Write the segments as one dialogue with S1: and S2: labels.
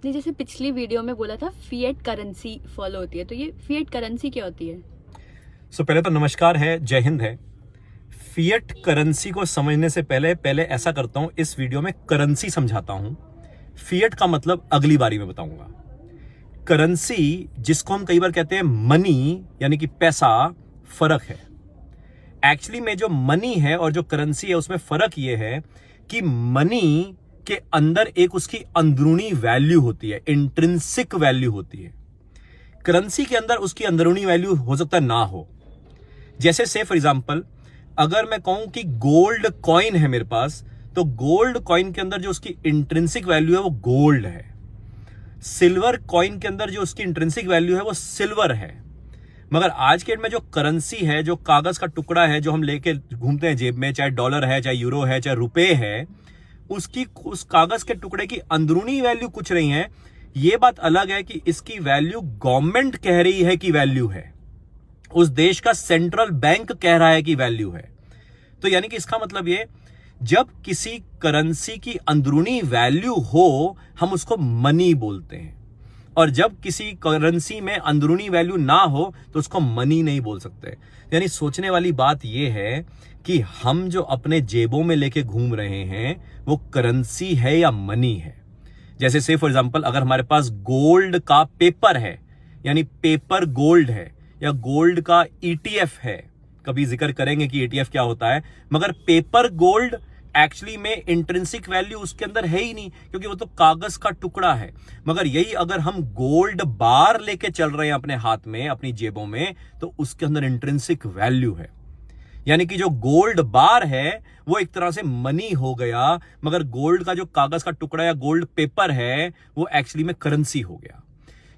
S1: आपने जैसे पिछली वीडियो में बोला था फिएट करेंसी फॉलो होती है, तो ये फिएट करेंसी क्या होती है?
S2: पहले तो नमस्कार है, जय हिंद है। फिएट करेंसी को समझने से पहले ऐसा करता हूं, इस वीडियो में करेंसी समझाता हूं। फिएट का मतलब अगली बारी में बताऊंगा। करेंसी, जिसको हम कई बार कहते हैं मनी, यानी कि पैसा, फर्क है। एक्चुअली में जो मनी है और जो करेंसी है उसमें फर्क यह है कि मनी के अंदर एक उसकी अंदरूनी वैल्यू होती है, इंट्रिंसिक वैल्यू होती है। करेंसी के अंदर उसकी अंदरूनी वैल्यू हो सकता है ना हो। जैसे से फॉर एग्जांपल, अगर मैं कहूं कि गोल्ड कॉइन है मेरे पास, तो गोल्ड कॉइन के अंदर जो उसकी इंट्रिंसिक वैल्यू है वो गोल्ड है। सिल्वर कॉइन के अंदर जो उसकी इंट्रिंसिक वैल्यू है वो सिल्वर है। मगर आज के डेट में जो करेंसी है, जो कागज का टुकड़ा है जो हम लेके घूमते हैं जेब में, चाहे डॉलर है, चाहे यूरो है, चाहे रुपए है, उस कागज के टुकड़े की अंदरूनी वैल्यू कुछ नहीं है। यह बात अलग है कि इसकी वैल्यू गवर्नमेंट कह रही है कि वैल्यू है, उस देश का सेंट्रल बैंक कह रहा है कि वैल्यू है। तो यानी कि इसका मतलब ये, जब किसी करेंसी की अंदरूनी वैल्यू हो हम उसको मनी बोलते हैं, और जब किसी करेंसी में अंदरूनी वैल्यू ना हो तो उसको मनी नहीं बोल सकते। यानी सोचने वाली बात यह है कि हम जो अपने जेबों में लेके घूम रहे हैं वो करेंसी है या मनी है। जैसे से फॉर एग्जांपल, अगर हमारे पास गोल्ड का पेपर है, यानी पेपर गोल्ड है, या गोल्ड का ईटीएफ है, कभी जिक्र करेंगे कि ईटीएफ क्या होता है, मगर पेपर गोल्ड एक्चुअली में इंट्रिंसिक वैल्यू उसके अंदर है ही नहीं, क्योंकि वो तो कागज का टुकड़ा है। मगर यही अगर हम गोल्ड बार लेके चल रहे हैं अपने हाथ में, अपनी जेबों में, तो उसके अंदर इंट्रिंसिक वैल्यू है। यानी कि जो गोल्ड बार है वो एक तरह से मनी हो गया, मगर गोल्ड का जो कागज का टुकड़ा या गोल्ड पेपर है वो एक्चुअली में करेंसी हो गया।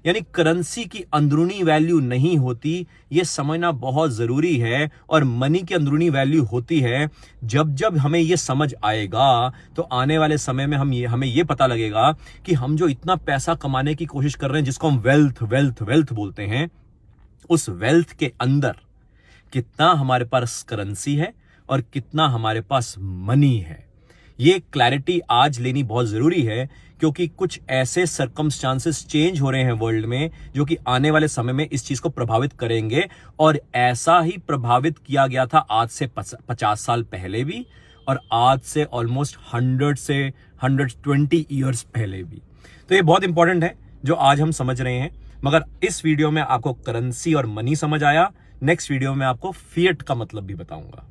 S2: यानी करेंसी की अंदरूनी वैल्यू नहीं होती, यह समझना बहुत जरूरी है। और मनी की अंदरूनी वैल्यू होती है। जब जब हमें यह समझ आएगा तो आने वाले समय में हमें यह पता लगेगा कि हम जो इतना पैसा कमाने की कोशिश कर रहे हैं, जिसको हम वेल्थ वेल्थ वेल्थ बोलते हैं, उस वेल्थ के अंदर कितना हमारे पास करेंसी है और कितना हमारे पास मनी है। ये क्लैरिटी आज लेनी बहुत जरूरी है, क्योंकि कुछ ऐसे सर्कमस्टांसेस चेंज हो रहे हैं वर्ल्ड में जो कि आने वाले समय में इस चीज को प्रभावित करेंगे। और ऐसा ही प्रभावित किया गया था आज से 50 साल पहले भी, और आज से ऑलमोस्ट 120 ईयर्स पहले भी। तो ये बहुत इंपॉर्टेंट है जो आज हम समझ रहे हैं। मगर इस वीडियो में आपको करेंसी और मनी समझ आया, नेक्स्ट वीडियो में आपको फिएट का मतलब भी बताऊंगा।